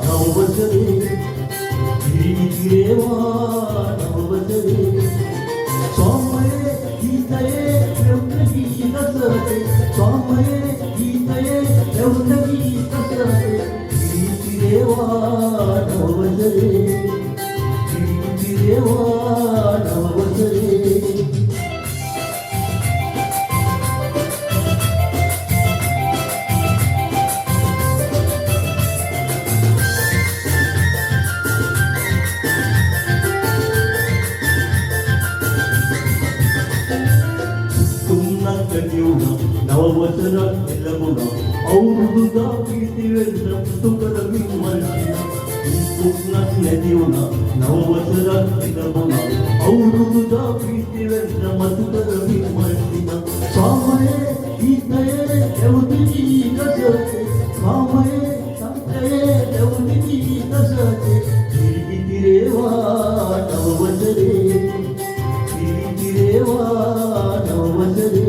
नववसरे गिरिगिरेवा नववसरे स्वामये गीतये देवनगी कसरते स्वामये गीतये देवनगी कसरते गिरिगिरेवा नववसरे गिरिगिरेवा नववसरे नववसर लग्न औरुगा कीर्तिवेंद्र तुकरवी मर्जिना कुकनाथ नदीवना नववसर लग्न औरुगा कीर्तिवेंद्र मधुकरवी मर्जिना स्वामये गीतये देवनिगी कसरते स्वामये संतये देवनिगी कसरते गिरिगिरेवा नववसरे गिरिगिरेवा नववसरे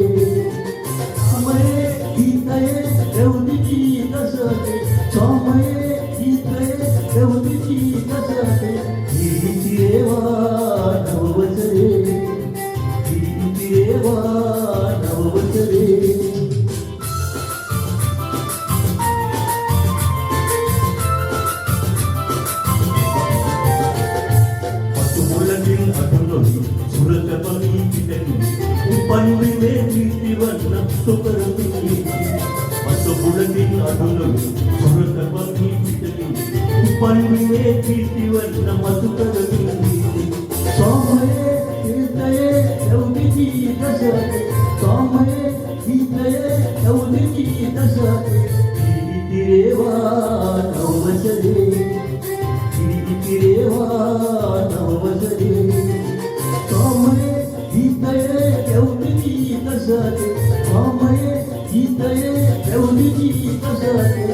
देवनिगी कसरते स्वामये गीतये देवनिगी कसरते गिरिगिरेवा नववसरे गिरिगिरेवा नववसरे पटुमुलगिन अटुनोनी सुरतपनी कितनी उपन्विने कीर्तिवन्न तुकरवी पटुमुलगिन अटुनोनी सुरतपनी कितनी उपन्विने कीर्तिवन्न मधुकरवी स्वामये गीतये देवनिगी कसरते स्वामये गीतये देवनिगी कसरते गिरिगिरेवा नववसरे गिरिगिरेवा नववसरे स्वामये गीतये देवनिगी कसरते स्वामये गीतये देवनिगी कसरते